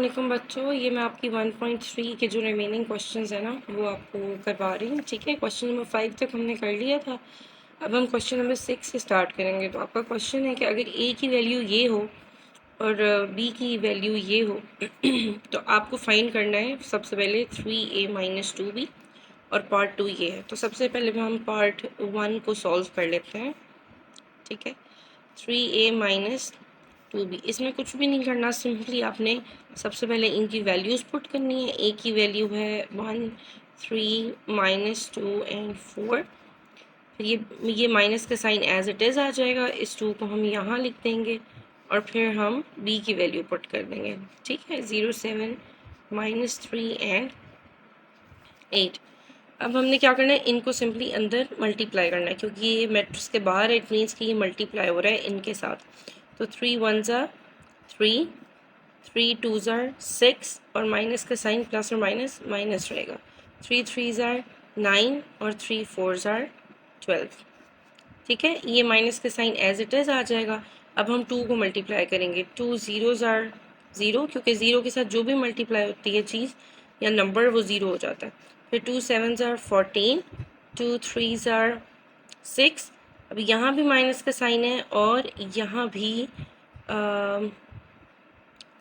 वालेकुम बच्चों, ये मैं आपकी 1.3 के जो रिमेनिंग क्वेश्चंस है ना वो आपको करवा रही हूँ। ठीक है, क्वेश्चन नंबर 5 तक हमने कर लिया था। अब हम क्वेश्चन नंबर 6 से स्टार्ट करेंगे। तो आपका क्वेश्चन है कि अगर ए की वैल्यू ये हो और बी की वैल्यू ये हो तो आपको फाइंड करना है सबसे पहले 3a माइनस 2b और पार्ट 2 ये है। तो सबसे पहले हम पार्ट 1 को सॉल्व कर लेते हैं। ठीक है, 3a माइनस 2b, इसमें कुछ भी नहीं करना, सिंपली आपने सबसे पहले इनकी वैल्यूज़ पुट करनी है। a की वैल्यू है 1, 3, -2 एंड 4। फिर ये माइनस का साइन एज इट इज़ आ जाएगा, इस 2 को हम यहाँ लिख देंगे और फिर हम b की वैल्यू पुट कर देंगे। ठीक है, 0, 7, -3 एंड 8। अब हमने क्या करना है, इनको सिंपली अंदर मल्टीप्लाई करना है क्योंकि ये मैट्रिक्स के बाहर है, इट मीन्स कि ये मल्टीप्लाई हो रहा है इनके साथ। तो 3 1 ज़ा 3, 3 2 ज़ा 6 और माइनस का साइन प्लस और माइनस माइनस रहेगा। 3 3 ज़ा 9 और 3 4 ज़ा 12। ठीक है, ये माइनस का साइन एज इट इज़ आ जाएगा। अब हम 2 को मल्टीप्लाई करेंगे। 2 0 ज़ा 0, क्योंकि 0 के साथ जो भी मल्टीप्लाई होती है चीज़ या नंबर वो 0 हो जाता है। फिर 2 7 ज़ा 14, 2 3 ज़ा 6। अब यहाँ भी माइनस का साइन है और यहाँ भी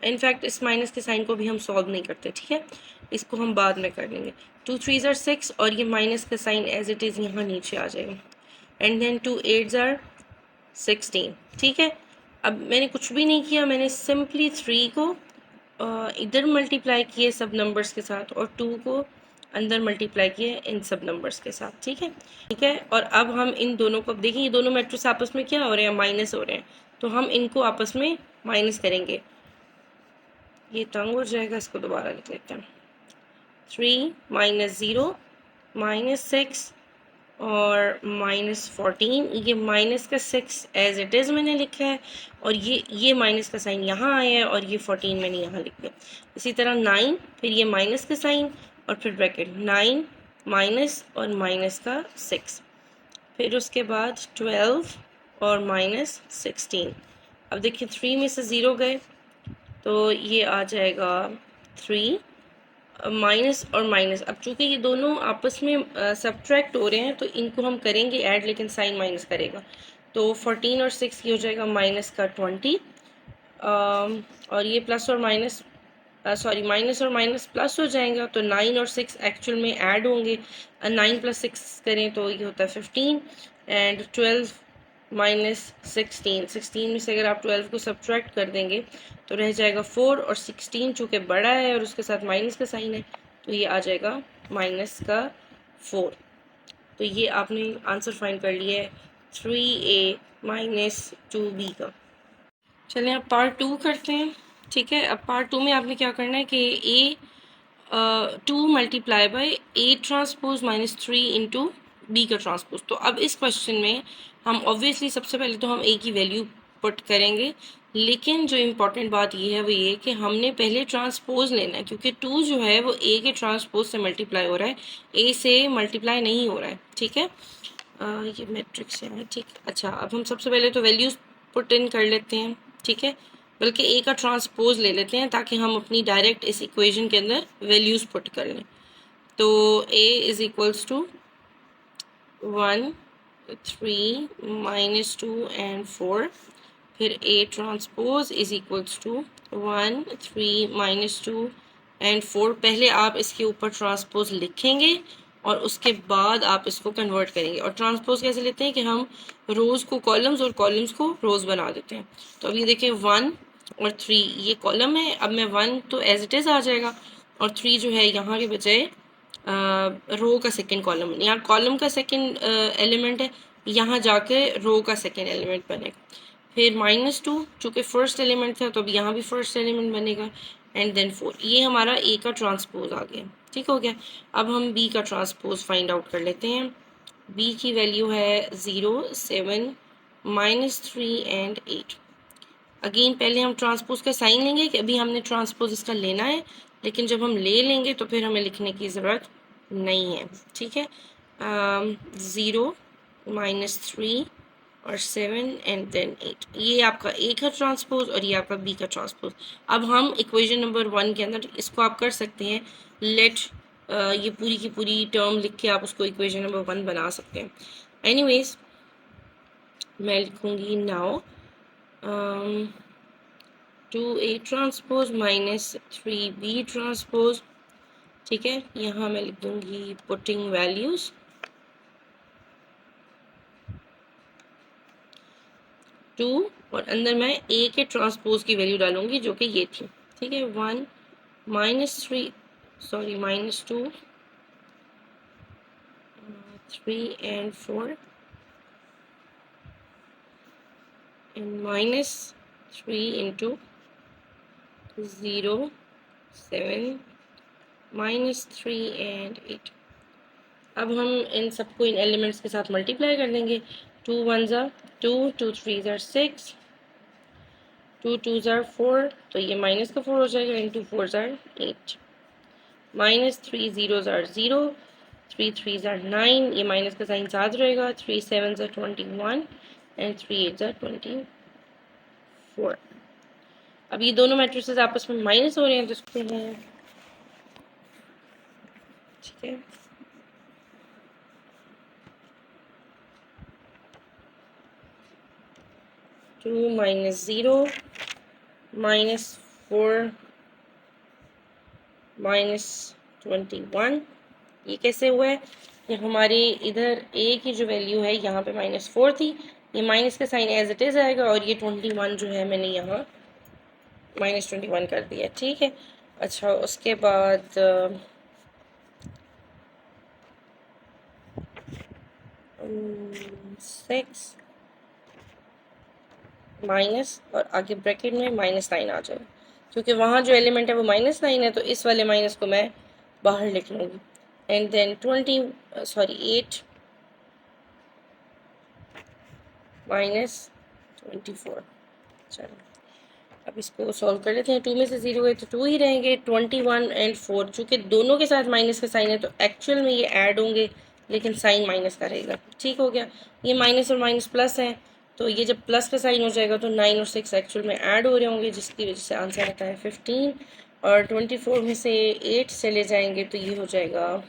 इनफैक्ट इस माइनस के साइन को भी हम सॉल्व नहीं करते। ठीक है, इसको हम बाद में कर लेंगे। 2 3 ज़ा 6 और ये माइनस का साइन एज इट इज़ यहाँ नीचे आ जाएगा। एंड देन 2 8 ज़ा 16। ठीक है, अब मैंने कुछ भी नहीं किया, मैंने सिंपली 3 को इधर मल्टीप्लाई किए सब नंबर्स के साथ और 2 को अंदर मल्टीप्लाई किए इन सब नंबर्स के साथ। ठीक है, और अब हम इन दोनों को देखिए, ये दोनों मैट्रिक्स आपस में क्या हो रहे हैं, माइनस हो रहे हैं। तो हम इनको आपस में माइनस करेंगे। ये तंग हो जाएगा, इसको दोबारा लिख लेते हैं। 3 -0 -6 और -14। ये माइनस का 6 एज इट इज़ मैंने लिखा है और ये माइनस का साइन यहाँ आया है और ये 14 मैंने यहाँ लिख दिया। इसी तरह 9, फिर ये माइनस का साइन और फिर ब्रैकेट 9 माइनस और माइनस का 6, फिर उसके बाद 12 और -16। अब देखिए 3 में से 0 गए तो ये आ जाएगा 3 माइनस और माइनस। अब चूंकि ये दोनों आपस में सब्ट्रैक्ट हो रहे हैं तो इनको हम करेंगे ऐड, लेकिन साइन माइनस करेगा। तो 14 और 6 ये हो जाएगा माइनस का 20 और ये प्लस और माइनस सॉरी माइनस और माइनस प्लस हो जाएगा। तो 9 और 6 एक्चुअल में ऐड होंगे। 9 + 6 करें तो ये होता है 15 एंड 12 -16 में से अगर आप 12 को सब्ट्रैक्ट कर देंगे तो रह जाएगा 4 और 16 चूँकि बड़ा है और उसके साथ माइनस का साइन है तो ये आ जाएगा -4। तो ये आपने आंसर फाइंड कर लिया है 3a माइनस 2b का। चलिए अब पार्ट 2 करते हैं। ठीक है, अब पार्ट 2 में आपने क्या करना है कि a 2 multiply by a transpose -3 into B का ट्रांसपोज। तो अब इस क्वेश्चन में हम ऑब्वियसली सबसे पहले तो हम a की वैल्यू पुट करेंगे, लेकिन जो इम्पोर्टेंट बात ये है वो ये कि हमने पहले ट्रांसपोज लेना है क्योंकि 2 जो है वो a के ट्रांसपोज से मल्टीप्लाई हो रहा है, a से मल्टीप्लाई नहीं हो रहा है। ठीक है, ये मैट्रिक्स है। ठीक, अच्छा अब हम सबसे पहले तो वैल्यूज पुट इन कर लेते हैं। ठीक है, बल्कि ए का ट्रांसपोज ले लेते हैं ताकि हम अपनी डायरेक्ट इस इक्वेशन के अंदर वैल्यूज पुट कर लें। तो a is equals to 1 3 -2 and 4। फिर a transpose is equals to 1 3 -2 and 4। पहले आप इसके ऊपर ट्रांसपोज लिखेंगे और उसके बाद आप इसको कन्वर्ट करेंगे। और ट्रांसपोज कैसे लेते हैं कि हम रोज़ को कॉलम्स और कॉलम्स को रोज़ बना देते हैं। तो अभी देखिए 1 और 3 ये कॉलम है, अब मैं 1 तो एज इट इज़ आ जाएगा और 3 जो है यहाँ के बजाय रो का सेकंड कॉलम, यहाँ कॉलम का सेकंड एलिमेंट है, यहाँ जाके रो का सेकंड एलिमेंट बनेगा। फिर -2 चूँकि फर्स्ट एलिमेंट था तो अब यहाँ भी फर्स्ट एलिमेंट बनेगा एंड देन 4। ये हमारा a का ट्रांसपोज आ गया। ठीक हो गया, अब हम b का ट्रांसपोज फाइंड आउट कर लेते हैं। b की वैल्यू है 0 7 -3 एंड 8। अगेन पहले हम ट्रांसपोज का साइन लेंगे कि अभी हमने ट्रांसपोज इसका लेना है, लेकिन जब हम ले लेंगे तो फिर हमें लिखने की ज़रूरत नहीं है। ठीक है, 0 -3 और 7 एंड देन 8। ये आपका ए का ट्रांसपोज और ये आपका बी का ट्रांसपोज। अब हम इक्वेशन नंबर 1 के अंदर इसको आप कर सकते हैं लेट, ये पूरी की पूरी टर्म लिख के आप उसको इक्वेशन नंबर 1 बना सकते हैं। एनीवेज मैं लिखूँगी now 2a transpose minus 3b transpose. ठीक है, यहाँ मैं लिख दूँगी पुटिंग वैल्यूज़ 2 और अंदर मैं a के ट्रांसपोज की वैल्यू डालूंगी जो कि ये थी। ठीक है, 1 -2 3 and 4 and -3 into 0 7 -3 and 8। अब हम इन सबको इन एलिमेंट्स के साथ मल्टीप्लाई कर देंगे। 2 1s are 2, 2 3s are 6, 2 2s are 4, तो ये माइनस का 4 हो जाएगा, into 4s are 8, -3 0s are 0, 3 3s are 9, ये माइनस का साइन साथ रहेगा, 3 7s are 21 and 3 8s are 24। अब ये दोनों मैट्रिसेस आपस में माइनस हो रहे हैं तो इसको हैं, ठीक है। टू -0 -4 -21, ये कैसे हुआ है? ये हमारे इधर a की जो वैल्यू है यहाँ पे -4 थी, ये माइनस का साइन एज इट इज आएगा और ये 21 जो है मैंने यहाँ -21 कर दिया। ठीक है, अच्छा उसके बाद 6 माइनस और आगे ब्रैकेट में -9 आ जाएगा, क्योंकि वहाँ जो एलिमेंट है वो -9 है तो इस वाले माइनस को मैं बाहर लिख लूँगी। And then 8 -24। चलो अब इसको सॉल्व कर लेते हैं। 2 में से 0 गए तो 2 ही रहेंगे। 21 एंड 4 चूँकि दोनों के साथ माइनस का साइन है तो एक्चुअल में ये ऐड होंगे, लेकिन साइन माइनस का रहेगा। ठीक हो गया, ये माइनस और माइनस प्लस है तो ये जब प्लस का साइन हो जाएगा तो 9 और 6 एक्चुअल में ऐड हो रहे होंगे, जिसकी वजह से आंसर आता है 15। और 24 में से 8 चले जाएंगे तो ये हो जाएगा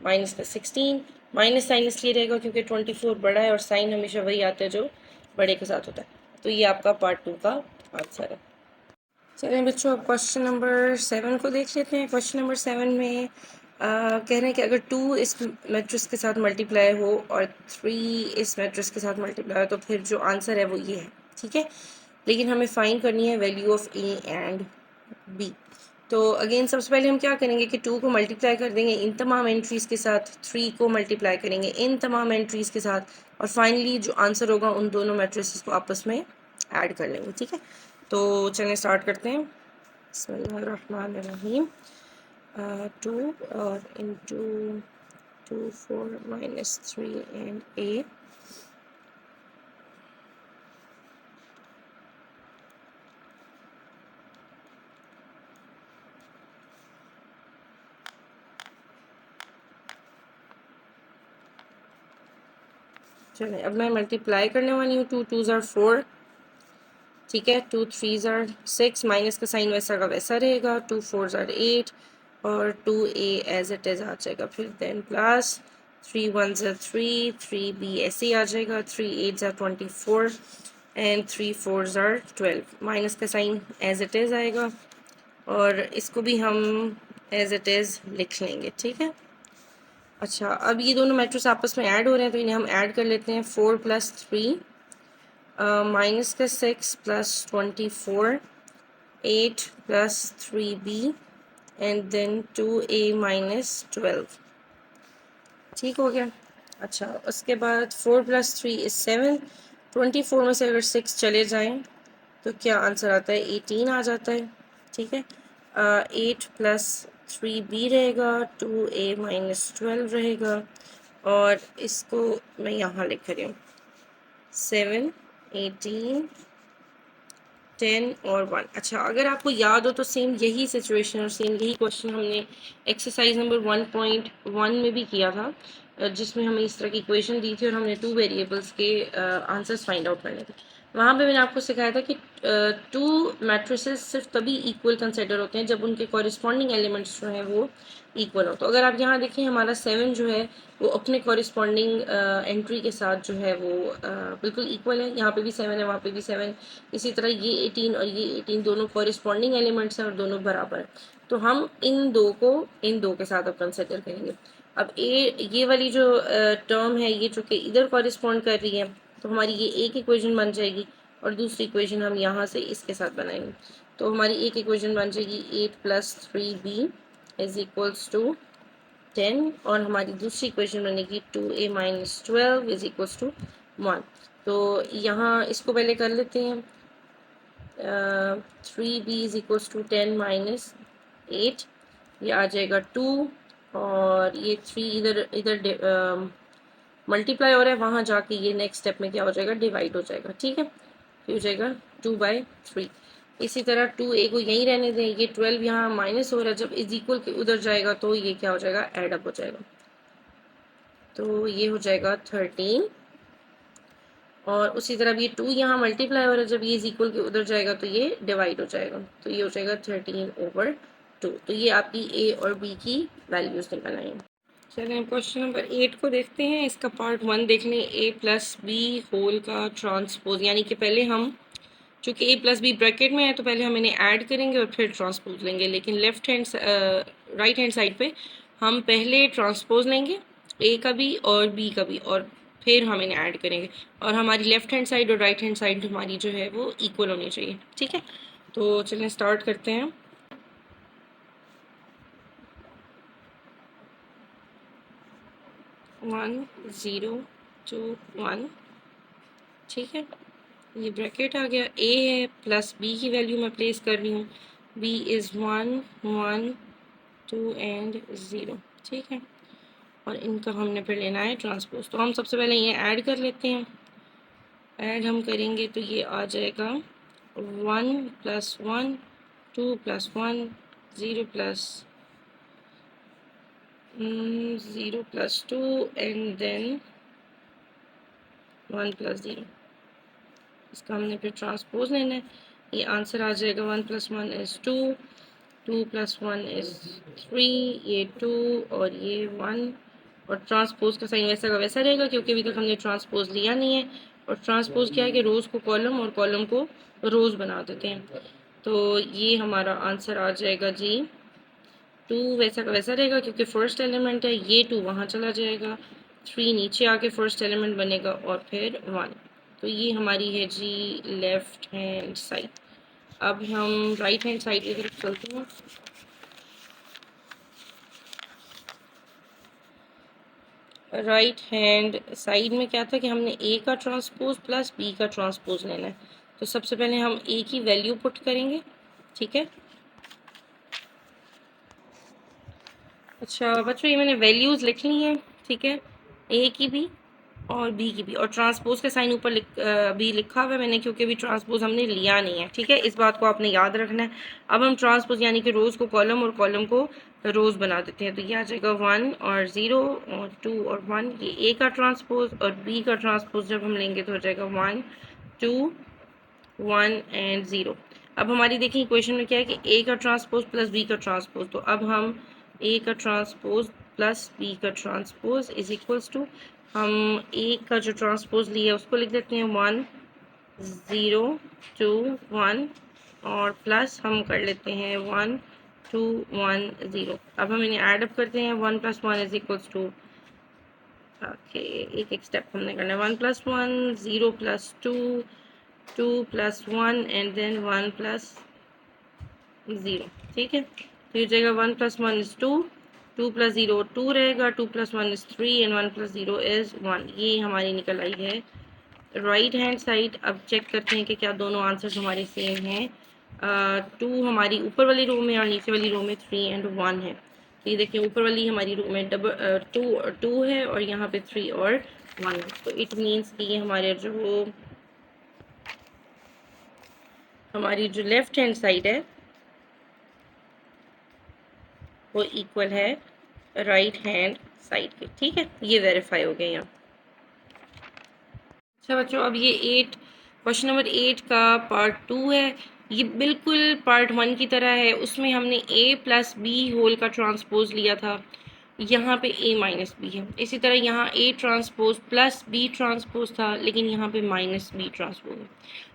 माइनस का 16। माइनस साइन इसलिए रहेगा क्योंकि 24 बड़ा है और साइन हमेशा वही आता है जो बड़े के साथ होता है। तो ये आपका पार्ट 2 का आंसर है। चलिए बच्चों, अब क्वेश्चन नंबर 7 को देख लेते हैं। क्वेश्चन नंबर 7 में कह रहे हैं कि अगर 2 इस मैट्रिक्स के साथ मल्टीप्लाई हो और 3 इस मैट्रिक्स के साथ मल्टीप्लाई हो तो फिर जो आंसर है वो ये है। ठीक है, लेकिन हमें फाइंड करनी है value of A and B. तो अगेन सबसे पहले हम क्या करेंगे कि 2 को मल्टीप्लाई कर देंगे इन तमाम एंट्रीज़ के साथ, 3 को मल्टीप्लाई करेंगे इन तमाम एंट्रीज़ के साथ, और फाइनली जो आंसर होगा उन दोनों मैट्रिसेस को आपस में ऐड कर लेंगे। ठीक है, तो चलिए स्टार्ट करते हैं। बिस्मिल्लाहिर्रहमानिर्रहीम। 2 और इंटू 2 4 -3 एंड a। चलिए अब मैं मल्टीप्लाई करने वाली हूँ। 2 2s are 4, ठीक है, 2 3s are 6, माइनस का साइन वैसा का वैसा रहेगा, 2 4s are 8 और 2a एज इट इज आ जाएगा। फिर then plus 3 1s are 3, 3b ऐसे ही आ जाएगा, 3 8s are 24 and 3 4s are 12। Minus का साइन एज इट इज आएगा और इसको भी हम एज इट इज लिख लेंगे। ठीक है, अच्छा अब ये दोनों मैट्रिक्स आपस में ऐड हो रहे हैं तो इन्हें हम ऐड कर लेते हैं। 4 + 3 माइनस का 6 + 24, 8 + 3b एंड देन 2a - 12। ठीक हो गया। अच्छा उसके बाद 4 + 3 is 7। 24 में से अगर 6 चले जाएं तो क्या आंसर आता है? 18 आ जाता है। ठीक है, 8 + 3b रहेगा, 2a - 12 रहेगा और इसको मैं यहाँ लिख रही हूँ 7 18 10 और 1। अच्छा अगर आपको याद हो तो सेम यही सिचुएशन और सेम यही क्वेश्चन हमने एक्सरसाइज नंबर 1.1 में भी किया था। जिसमें हमें इस तरह की इक्वेशन दी थी और हमने 2 वेरिएबल्स के आंसर्स फाइंड आउट करने थे। वहाँ पे मैंने आपको सिखाया था कि 2 मैट्रिसेस सिर्फ तभी इक्वल कंसिडर होते हैं जब उनके कॉरिस्पॉन्डिंग एलिमेंट्स जो हैं वो इक्वल हो। तो अगर आप यहाँ देखें हमारा 7 जो है वो अपने कॉरिस्पॉन्डिंग एंट्री के साथ जो है वो बिल्कुल इक्वल है। यहाँ पे भी 7 है, वहाँ पे भी 7। इसी तरह ये 18 और ये 18 दोनों कॉरिस्पॉन्डिंग एलिमेंट्स हैं और दोनों बराबर हैं। तो हम इन दो के साथ अब कंसिडर करेंगे। अब ये वाली जो टर्म है ये चूँकि इधर कॉरिस्पॉन्ड कर रही है तो हमारी ये एक इक्वेशन बन जाएगी और दूसरी इक्वेशन हम यहाँ से इसके साथ बनाएंगे। तो हमारी एक इक्वेशन बन जाएगी 8 + 3b = 10 और हमारी दूसरी इक्वेशन बनेगी 2a - 12 = 1। तो यहाँ इसको पहले कर लेते हैं। 3b = 10 - 8, ये आ जाएगा 2 और ये 3 इधर इधर मल्टीप्लाई हो रहा है, वहाँ जाके ये नेक्स्ट स्टेप में क्या हो जाएगा, डिवाइड हो जाएगा। ठीक है, ये हो जाएगा 2/3। इसी तरह 2a को यहीं रहने दें, ये 12 यहाँ माइनस हो रहा है, जब इज इक्वल के उधर जाएगा तो ये क्या हो जाएगा, एड अप हो जाएगा। तो ये हो जाएगा 13 और उसी तरह ये 2 यहाँ मल्टीप्लाई हो रहा है, जब ये इज इक्वल के उधर जाएगा तो ये डिवाइड हो जाएगा। तो ये हो जाएगा 13/2। तो ये आपकी a और b की वैल्यूज निकल आई। चलिए हम क्वेश्चन नंबर 8 को देखते हैं। इसका पार्ट 1 देख लें, a + b होल का ट्रांसपोज, यानी कि पहले हम चूँकि a + b ब्रैकेट में है तो पहले हम इन्हें ऐड करेंगे और फिर ट्रांसपोज लेंगे, लेकिन राइट हैंड साइड पे हम पहले ट्रांसपोज लेंगे a का भी और b का भी और फिर हम इन्हें ऐड करेंगे। और हमारी लेफ्ट हैंड साइड और राइट हैंड साइड हमारी जो है वो इक्वल होनी चाहिए। ठीक है, तो चलिए स्टार्ट करते हैं। 1 0 2 1। ठीक है, ये ब्रैकेट आ गया। a है प्लस b की वैल्यू मैं प्लेस कर रही हूँ। b is 1 1 2 and 0। ठीक है, और इनका हमने फिर लेना है ट्रांसपोज। तो हम सबसे पहले ये ऐड कर लेते हैं। ऐड हम करेंगे तो ये आ जाएगा 1 + 1 2 + 1 0 + 0 + 2 एंड देन 1 + 0। इसका हमने फिर ट्रांसपोज लेना है। ये आंसर आ जाएगा 1 + 1 इज़ 2 2 + 1 इज़ 3, ये 2 और ये 1। और ट्रांसपोज का साइन वैसा का वैसा रहेगा क्योंकि अभी तक हमने ट्रांसपोज लिया नहीं है। और ट्रांसपोज क्या है कि रोज़ को कॉलम और कॉलम को रोज़ बना देते हैं। तो ये हमारा आंसर आ जाएगा जी 2 वैसा का वैसा रहेगा क्योंकि फर्स्ट एलिमेंट है, ये 2 वहाँ चला जाएगा, 3 नीचे आके फर्स्ट एलिमेंट बनेगा और फिर 1। तो ये हमारी है जी लेफ्ट हैंड साइड। अब हम राइट हैंड साइड की तरफ चलते हैं। राइट हैंड साइड में क्या था कि हमने a का ट्रांसपोज प्लस b का ट्रांसपोज लेना है। तो सबसे पहले हम a की वैल्यू पुट करेंगे। ठीक है, अच्छा बच्चों ये मैंने वैल्यूज़ लिख ली हैं। ठीक है, a की भी और बी की भी, और ट्रांसपोज का साइन ऊपर भी लिखा हुआ है मैंने क्योंकि अभी ट्रांसपोज हमने लिया नहीं है। ठीक है, इस बात को आपने याद रखना है। अब हम ट्रांसपोज यानी कि रोज़ को कॉलम और कॉलम को रोज़ बना देते हैं। तो ये आ जाएगा 1 और 0 और 2 और 1। ये ए का ट्रांसपोज और बी का ट्रांसपोज जब हम लेंगे तो हो जाएगा 1 2 1 एंड 0। अब हमारी देखिए इक्वेशन में क्या है कि ए का ट्रांसपोज प्लस बी का ट्रांसपोज। तो अब हम ए का ट्रांसपोज प्लस बी का ट्रांसपोज इज इक्वल्स टू, हम ए का जो ट्रांसपोज लिया उसको लिख देते हैं 1 0 2 1 और प्लस हम कर लेते हैं 1 2 1 0। अब हम इन्हें ऐड अप करते हैं। 1 + 1 इज इक्वल्स टू, ओके एक एक स्टेप हमने करना है। 1 + 1 0 + 2 2 + 1 एंड देन 1 + 0। ठीक है, तो ये जाएगा 1 + 1 इज़ 2 2 + 0 2 रहेगा, 2 + 1 इज़ 3 एंड 1 + 0 इज़ 1। ये हमारी निकल आई है राइट हैंड साइड। अब चेक करते हैं कि क्या दोनों आंसर्स हमारे सेम हैं। 2 हमारी ऊपर वाली रो में और नीचे वाली रो में 3 एंड 1 है। तो ये देखिए ऊपर वाली हमारी रो में 2 है और यहाँ पे 3 और 1 है। तो इट मीन्स कि ये हमारी जो लेफ्ट हैंड साइड है वो इक्वल है राइट हैंड साइड के, ठीक है। ये वेरीफाई हो गया यहाँ। अच्छा बच्चों, अब ये 8 क्वेश्चन नंबर 8 का पार्ट 2 है। ये बिल्कुल पार्ट 1 की तरह है। उसमें हमने a प्लस बी होल का ट्रांसपोज लिया था, यहाँ पे a माइनस बी है। इसी तरह यहाँ a transpose plus b transpose था, लेकिन यहाँ पे माइनस b ट्रांसपोज है।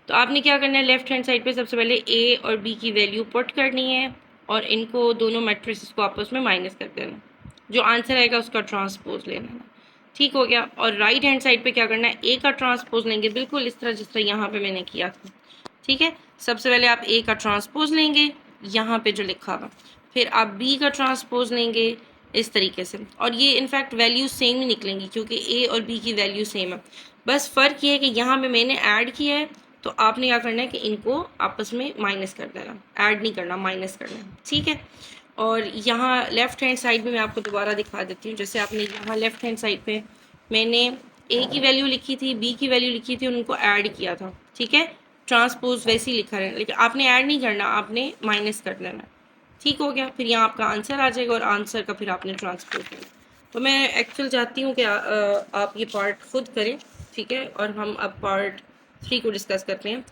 तो आपने क्या करना है, लेफ्ट हैंड साइड पे सबसे पहले a और b की वैल्यू पुट करनी है और इनको दोनों मैट्रिसेस को आपस में माइनस कर देना। जो आंसर आएगा उसका ट्रांसपोज लेना है। ठीक हो गया। और राइट हैंड साइड पे क्या करना है, ए का ट्रांसपोज लेंगे, बिल्कुल इस तरह जिस तरह यहाँ पे मैंने किया था। ठीक है, सबसे पहले आप ए का ट्रांसपोज लेंगे यहाँ पे जो लिखा हुआ, फिर आप बी का ट्रांसपोज लेंगे इस तरीके से, और ये इनफैक्ट वैल्यू सेम ही निकलेंगी क्योंकि ए और बी की वैल्यू सेम है। बस फ़र्क ये है कि यहाँ पे मैंने ऐड किया है, तो आपने क्या करना है कि इनको आपस में माइनस कर देना, ऐड नहीं करना, माइनस करना है। ठीक है। और यहाँ लेफ़्ट हैंड साइड में मैं आपको दोबारा दिखा देती हूँ। जैसे आपने यहाँ लेफ़्ट हैंड साइड पे मैंने ए की वैल्यू लिखी थी, बी की वैल्यू लिखी थी, उनको ऐड किया था। ठीक है, ट्रांसपोज वैसे ही लिखा है, लेकिन आपने ऐड नहीं करना, आपने माइनस कर देना। ठीक हो गया। फिर यहाँ आपका आंसर आ जाएगा और आंसर का फिर आपने ट्रांसपोज करना। तो मैं एक्चुअल चाहती हूँ कि आप ये पार्ट खुद करें। ठीक है, और हम अब पार्ट 3 को डिस्कस करते हैं।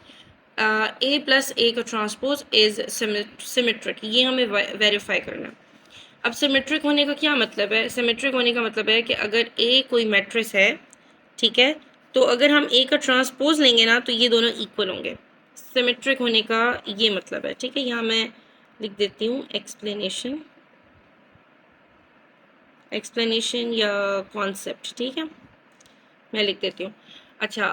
ए प्लस ए का ट्रांसपोज इज सिमेट्रिक, ये हमें वेरीफाई करना है। अब सिमेट्रिक होने का क्या मतलब है? सिमेट्रिक होने का मतलब है कि अगर ए कोई मैट्रिक्स है, ठीक है, तो अगर हम ए का ट्रांसपोज लेंगे ना तो ये दोनों इक्वल होंगे। सिमेट्रिक होने का ये मतलब है। ठीक है, यहाँ मैं लिख देती हूँ एक्सप्लेनेशन या कॉन्सेप्ट। ठीक है, मैं लिख देती हूँ। अच्छा,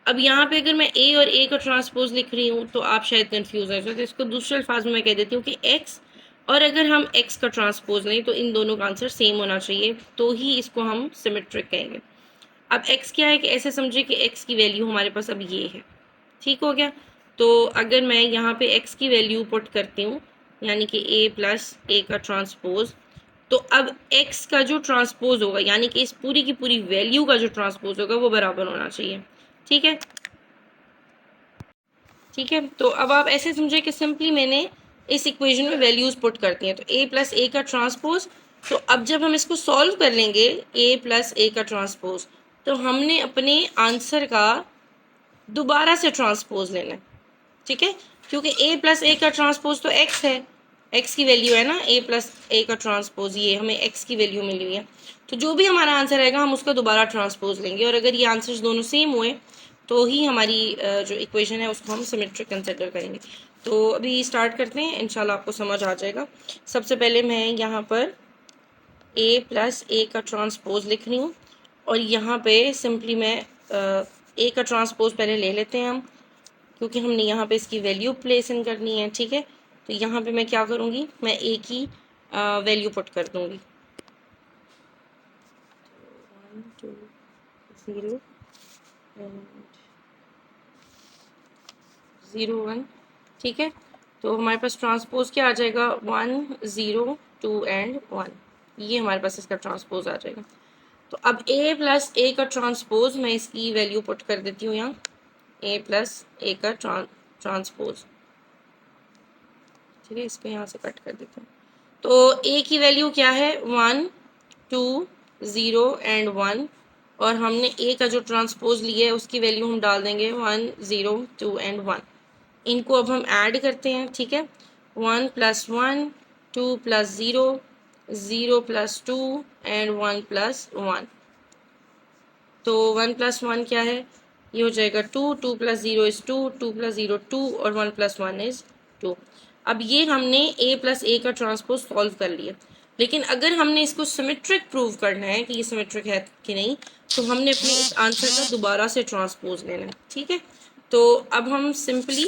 अब यहाँ पे अगर मैं ए और ए का ट्रांसपोज लिख रही हूँ तो आप शायद कंफ्यूज हो जाए, तो इसको दूसरे अल्फाज में मैं कह देती हूँ कि एक्स, और अगर हम एक्स का ट्रांसपोज लें तो इन दोनों का आंसर सेम होना चाहिए, तो ही इसको हम सिमेट्रिक कहेंगे। अब एक्स क्या है कि ऐसे समझिए कि एक्स की वैल्यू हमारे पास अब ये है। ठीक हो गया। तो अगर मैं यहाँ पे एक्स की वैल्यू पुट करती हूँ, यानी कि ए प्लस ए का ट्रांसपोज, तो अब एक्स का जो ट्रांसपोज होगा, यानी कि इस पूरी की पूरी वैल्यू का जो ट्रांसपोज होगा वो बराबर होना चाहिए। ठीक है, ठीक है। तो अब आप ऐसे समझे कि सिंपली मैंने इस इक्वेशन में वैल्यूज पुट करती हैं, तो ए प्लस ए का ट्रांसपोज। तो अब जब हम इसको सॉल्व कर लेंगे ए प्लस ए का ट्रांसपोज, तो हमने अपने आंसर का दोबारा से ट्रांसपोज लेना है। ठीक है, क्योंकि ए प्लस ए का ट्रांसपोज तो एक्स है, एक्स की वैल्यू है ना, ए प्लस ए का ट्रांसपोज, ये हमें एक्स की वैल्यू मिली हुई है। तो जो भी हमारा आंसर आएगा हम उसका दोबारा ट्रांसपोज लेंगे, और अगर ये आंसर्स दोनों सेम हुए तो ही हमारी जो इक्वेशन है उसको हम सिमेट्रिक कंसिडर करेंगे। तो अभी स्टार्ट करते हैं, इंशाल्लाह आपको समझ आ जाएगा। सबसे पहले मैं यहाँ पर ए प्लस ए का ट्रांसपोज लिख रही हूँ, और यहाँ पे सिंपली मैं ए का ट्रांसपोज पहले ले लेते हैं हम, क्योंकि हमने यहाँ पे इसकी वैल्यू प्लेस इन करनी है। ठीक है, तो यहाँ पे मैं क्या करूँगी, मैं ए की वैल्यू पुट कर दूँगी, 1 2 0 0 1। ठीक है, तो हमारे पास ट्रांसपोज क्या आ जाएगा, 1 0 2 एंड 1, ये हमारे पास इसका ट्रांसपोज आ जाएगा। तो अब ए प्लस ए का ट्रांसपोज मैं इसकी वैल्यू पुट कर देती हूँ यहाँ, ए प्लस ए का ट्रांसपोज। ठीक है, इसको यहाँ से कट कर देते हैं। तो ए की वैल्यू क्या है, 1 2 0 एंड 1, और हमने ए का जो ट्रांसपोज लिया है उसकी वैल्यू हम डाल देंगे 1 0 2 एंड 1। इनको अब हम ऐड करते हैं। ठीक है, 1 plus 1 2 plus 0 0 plus 2 and 1 plus 1। तो 1 प्लस 1 क्या है, ये हो जाएगा 2, 2 प्लस 0 इज़ 2, 2 प्लस 0 2, और 1 प्लस 1 इज़ 2। अब ये हमने ए प्लस ए का ट्रांसपोज सॉल्व कर लिया, लेकिन अगर हमने इसको सिमेट्रिक प्रूव करना है कि ये सिमेट्रिक है कि नहीं, तो हमने अपने इस आंसर का दोबारा से ट्रांसपोज लेना है। ठीक है, तो अब हम सिंपली,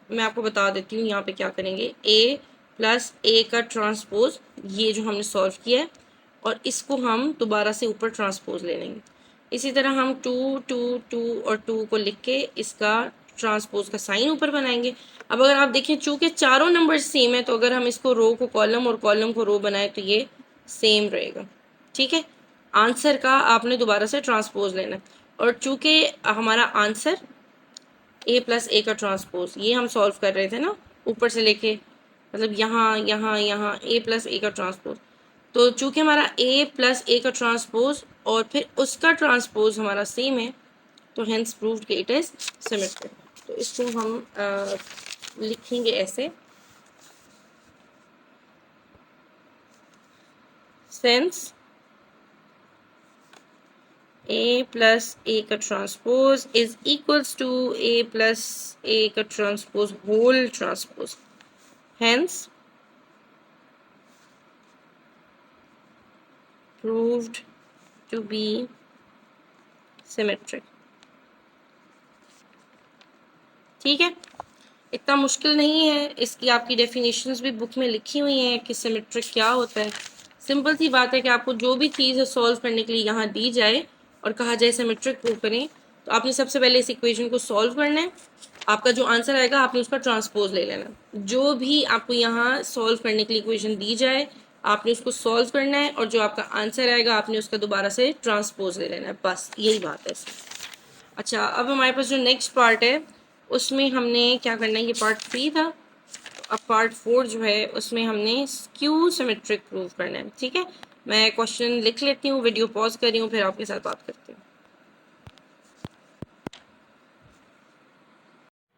मैं आपको बता देती हूँ यहाँ पे क्या करेंगे, ए प्लस ए का ट्रांसपोज, ये जो हमने सॉल्व किया है, और इसको हम दोबारा से ऊपर ट्रांसपोज ले लेंगे। इसी तरह हम 2 2 2 और 2 को लिख के इसका ट्रांसपोज का साइन ऊपर बनाएंगे। अब अगर आप देखें, चूंकि चारों नंबर सेम है, तो अगर हम इसको रो को कॉलम और कॉलम को रो बनाए तो ये सेम रहेगा। ठीक है, आंसर का आपने दोबारा से ट्रांसपोज लेना है, और चूंकि हमारा आंसर ए प्लस ए का ट्रांसपोज, ये हम सॉल्व कर रहे थे ना ऊपर से लेके, मतलब यहाँ यहाँ यहाँ ए प्लस ए का ट्रांसपोज, तो चूँकि हमारा a प्लस a का ट्रांसपोज और फिर उसका ट्रांसपोज हमारा सेम है, तो हेंस प्रूव्ड कि इट इज़ सिमेट्रिक। तो इसको हम लिखेंगे ऐसे, सिंस a प्लस a का transpose is equals to a plus a का transpose whole transpose, hence proved to be symmetric। ठीक है, इतना मुश्किल नहीं है, इसकी आपकी डेफिनेशंस भी बुक में लिखी हुई हैं कि सिमेट्रिक क्या होता है। सिंपल सी बात है कि आपको जो भी चीज़ सॉल्व करने के लिए यहाँ दी जाए और कहा जाए सिमेट्रिक प्रूव करें, तो आपने सबसे पहले इस इक्वेशन को सॉल्व करना है। आपका जो आंसर आएगा आपने उसका ट्रांसपोज ले लेना। जो भी आपको यहाँ सॉल्व करने के लिए इक्वेशन दी जाए आपने उसको सॉल्व करना है, और जो आपका आंसर आएगा आपने उसका दोबारा से ट्रांसपोज ले लेना है, बस यही बात है इसमें। अच्छा, अब हमारे पास जो नेक्स्ट पार्ट है उसमें हमने क्या करना है, ये पार्ट 3 था, तो अब पार्ट 4 जो है उसमें हमने स्क्यू सिमेट्रिक प्रूव करना है। ठीक है, मैं क्वेश्चन लिख लेती हूँ, वीडियो पॉज कर रही हूँ, फिर आपके साथ बात करती हूँ।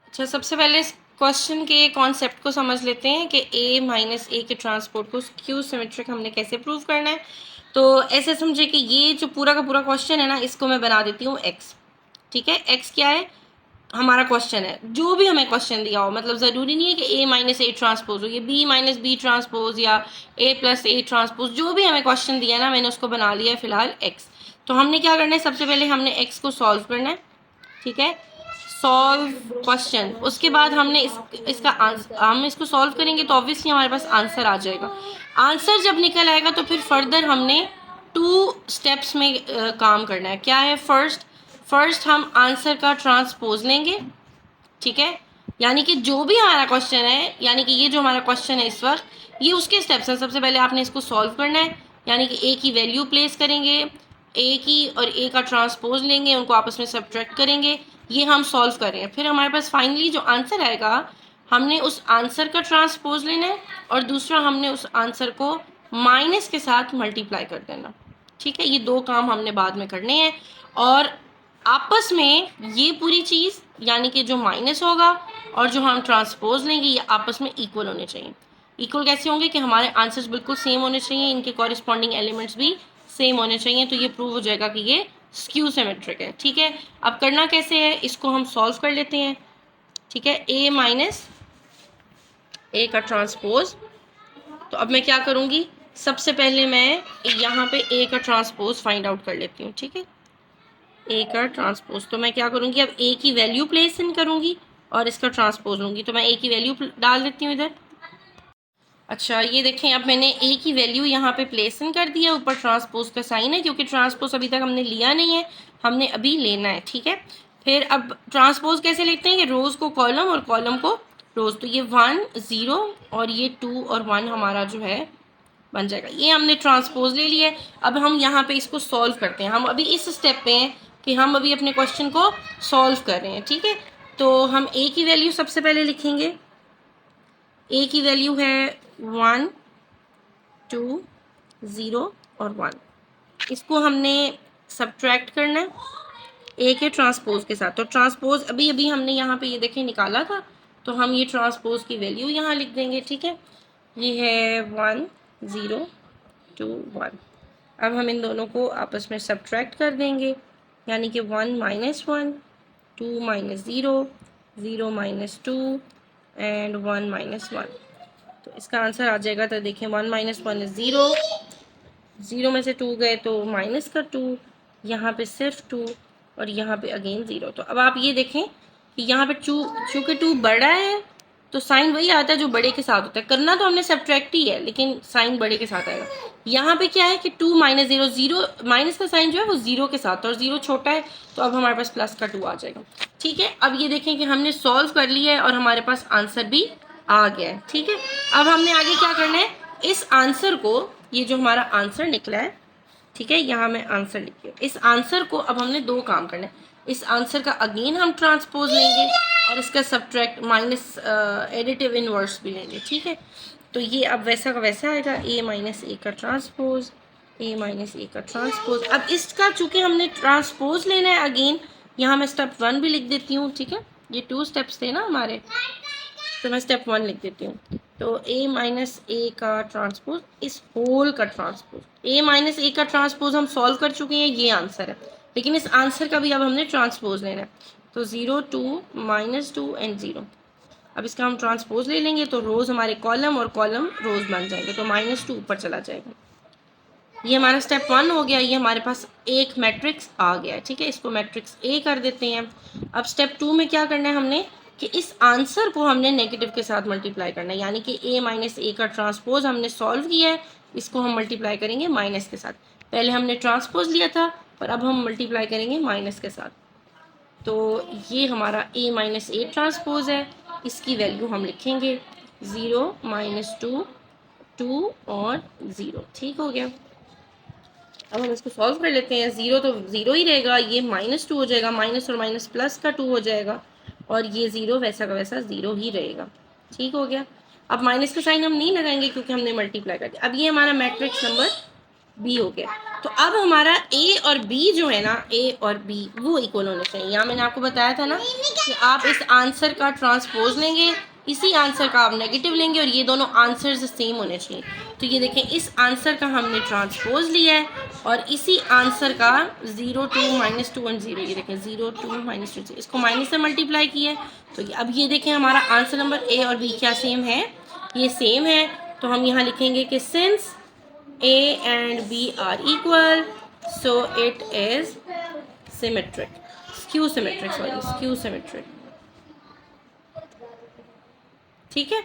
अच्छा, सबसे पहले इस क्वेश्चन के कॉन्सेप्ट को समझ लेते हैं कि a माइनस ए के ट्रांसपोर्ट को स्क्यू सिमेट्रिक हमने कैसे प्रूव करना है। तो ऐसे समझे कि ये जो पूरा का पूरा क्वेश्चन है ना, इसको मैं बना देती हूँ x। ठीक है, x क्या है, हमारा क्वेश्चन है। जो भी हमें क्वेश्चन दिया हो, मतलब ज़रूरी नहीं है कि a माइनस ए ट्रांसपोज हो, ये b माइनस बी ट्रांसपोज या a प्लस ए ट्रांसपोज, जो भी हमें क्वेश्चन दिया ना, मैंने उसको बना लिया है फिलहाल x। तो हमने क्या करना है, सबसे पहले हमने x को सॉल्व करना है। ठीक है, सॉल्व क्वेश्चन, उसके बाद हमने इसका आंसर, हम इसको सॉल्व करेंगे तो ऑब्वियसली हमारे पास आंसर आ जाएगा। आंसर जब निकल आएगा तो फिर फर्दर हमने 2 स्टेप्स में काम करना है। क्या है, फर्स्ट हम आंसर का ट्रांसपोज लेंगे। ठीक है, यानी कि जो भी हमारा क्वेश्चन है, यानी कि ये जो हमारा क्वेश्चन है इस वक्त, ये उसके स्टेप्स हैं। सबसे पहले आपने इसको सॉल्व करना है, यानी कि ए की वैल्यू प्लेस करेंगे, ए की और ए का ट्रांसपोज लेंगे, उनको आपस में सब्ट्रैक्ट करेंगे, ये हम सॉल्व कर रहे हैं। फिर हमारे पास फाइनली जो आंसर आएगा, हमने उस आंसर का ट्रांसपोज लेना है, और दूसरा हमने उस आंसर को माइनस के साथ मल्टीप्लाई कर देना। ठीक है, ये 2 काम हमने बाद में करने हैं, और आपस में ये पूरी चीज़, यानी कि जो माइनस होगा और जो हम ट्रांसपोज लेंगे, ये आपस में इक्वल होने चाहिए। इक्वल कैसे होंगे, कि हमारे आंसर्स बिल्कुल सेम होने चाहिए, इनके कॉरिस्पॉन्डिंग एलिमेंट्स भी सेम होने चाहिए, तो ये प्रूव हो जाएगा कि ये स्क्यू सिमेट्रिक है। ठीक है, अब करना कैसे है, इसको हम सॉल्व कर लेते हैं। ठीक है, a माइनस ए का ट्रांसपोज, तो अब मैं क्या करूँगी, सबसे पहले मैं यहाँ पे a का ट्रांसपोज फाइंड आउट कर लेती हूँ। ठीक है, ए का ट्रांसपोज, तो मैं क्या करूँगी, अब ए की वैल्यू प्लेस इन करूँगी और इसका ट्रांसपोज लूँगी। तो मैं ए की वैल्यू डाल देती हूँ इधर। अच्छा, ये देखें, अब मैंने ए की वैल्यू यहाँ पे प्लेस इन कर दिया, ऊपर ट्रांसपोज का साइन है, क्योंकि ट्रांसपोज अभी तक हमने लिया नहीं है, हमने अभी लेना है। ठीक है, फिर अब ट्रांसपोज कैसे लेते हैं, कि रोज़ को कॉलम और कॉलम को रोज़, तो ये 1 0 और ये 2 और 1 हमारा जो है बन जाएगा। ये हमने ट्रांसपोज ले लिया है। अब हम यहाँ पे इसको सॉल्व करते हैं। हम अभी इस स्टेप पे हैं कि हम अभी अपने क्वेश्चन को सॉल्व कर रहे हैं। ठीक है, तो हम ए की वैल्यू सबसे पहले लिखेंगे। ए की वैल्यू है 1 2 0 और 1। इसको हमने सब्ट्रैक्ट करना है ए के ट्रांसपोज के साथ। तो ट्रांसपोज अभी अभी हमने यहाँ पे ये देखें निकाला था, तो हम ये ट्रांसपोज की वैल्यू यहाँ लिख देंगे। ठीक है, ये है 1 0 2 1। अब हम इन दोनों को आपस में सब्ट्रैक्ट कर देंगे, यानी कि 1 minus 1 2 minus 0 0 minus 2 and 1 minus 1। तो इसका आंसर आ जाएगा, तो देखें 1 माइनस 1 इज़ 0, 0 में से 2 गए तो माइनस का 2, यहाँ पे सिर्फ 2 और यहाँ पे अगेन 0। तो अब आप ये देखें कि यहाँ पे चूँकि 2 बड़ा है तो साइन वही आता है जो बड़े के साथ होता है। करना तो हमने सब्ट्रैक्ट ही है, लेकिन साइन बड़े के साथ आएगा। यहाँ पे क्या है कि 2 माइनस 0 0, माइनस का साइन जो है वो 0 के साथ, और 0 छोटा है तो अब हमारे पास प्लस का 2 आ जाएगा। ठीक है, अब ये देखें कि हमने सॉल्व कर लिया है और हमारे पास आंसर भी आ गया है। ठीक है, अब हमने आगे क्या करना है, इस आंसर को, ये जो हमारा आंसर निकला है, ठीक है, यहाँ मैं आंसर लिखी हूँ, इस आंसर को अब हमने 2 काम करना है। इस आंसर का अगेन हम ट्रांसपोज लेंगे और इसका सब्ट्रैक्ट माइनस एडिटिव इनवर्स भी लेंगे। ठीक है, तो ये अब वैसा का वैसा आएगा, a माइनस ए का ट्रांसपोज, a माइनस ए का ट्रांसपोज। अब इसका चूंकि हमने ट्रांसपोज लेना है अगेन, यहाँ मैं स्टेप 1 भी लिख देती हूँ, ठीक है, ये 2 स्टेप्स थे ना हमारे, तो मैं स्टेप 1 लिख देती हूँ। तो a माइनस ए का ट्रांसपोज, इस होल का ट्रांसपोज, a माइनस ए का ट्रांसपोज हम सॉल्व कर चुके हैं, ये आंसर है, लेकिन इस आंसर का भी अब हमने ट्रांसपोज लेना है। तो 0 2 -2 एंड 0, अब इसका हम ट्रांसपोज ले लेंगे तो रोज हमारे कॉलम और कॉलम रोज बन जाएंगे, तो -2 ऊपर चला जाएगा। ये हमारा स्टेप 1 हो गया, ये हमारे पास एक मैट्रिक्स आ गया है, ठीक है, इसको मैट्रिक्स ए कर देते हैं। अब स्टेप 2 में क्या करना है हमने कि इस आंसर को हमने नेगेटिव के साथ मल्टीप्लाई करना है, यानी कि a माइनस ए का ट्रांसपोज हमने सॉल्व किया है, इसको हम मल्टीप्लाई करेंगे माइनस के साथ। पहले हमने ट्रांसपोज लिया था पर अब हम मल्टीप्लाई करेंगे माइनस के साथ। तो ये हमारा a माइनस ए ट्रांसपोज है, इसकी वैल्यू हम लिखेंगे 0 -2 2 और 0, ठीक हो गया। अब हम इसको सॉल्व कर लेते हैं। 0 तो 0 ही रहेगा, ये -2 हो जाएगा, माइनस और माइनस प्लस का 2 हो जाएगा, और ये 0 वैसा का वैसा 0 ही रहेगा, ठीक हो गया। अब माइनस का साइन हम नहीं लगाएंगे क्योंकि हमने मल्टीप्लाई कर दिया। अब ये हमारा मैट्रिक्स नंबर बी हो गया। तो अब हमारा ए और बी जो है ना, ए और बी वो इक्वल होने चाहिए। यहाँ मैंने आपको बताया था ना कि आप इस आंसर का ट्रांसपोज लेंगे, इसी आंसर का आप नेगेटिव लेंगे, और ये दोनों आंसर्स सेम होने चाहिए। तो ये देखें, इस आंसर का हमने ट्रांसपोज लिया है और इसी आंसर का 0 2 -2 और 0, ये देखें 0 2 -2, इसको माइनस से मल्टीप्लाई किया है। तो अब ये देखें हमारा आंसर नंबर ए और बी क्या सेम है, ये सेम है। तो हम यहाँ लिखेंगे कि since A and B are equal, so it is symmetric, skew symmetric, ठीक है।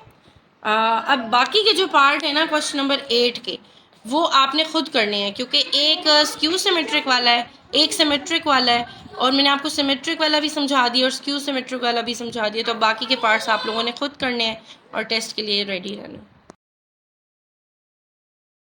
अब बाकी के जो पार्ट है ना क्वेश्चन नंबर 8 के, वो आपने खुद करने हैं, क्योंकि एक स्क्यू सिमेट्रिक वाला है, एक सिमेट्रिक वाला है, और मैंने आपको सिमेट्रिक वाला भी समझा दिया और स्क्यू सिमेट्रिक वाला भी समझा दिया। तो बाकी के पार्ट्स आप लोगों ने खुद करने हैं और टेस्ट के लिए रेडी रहना।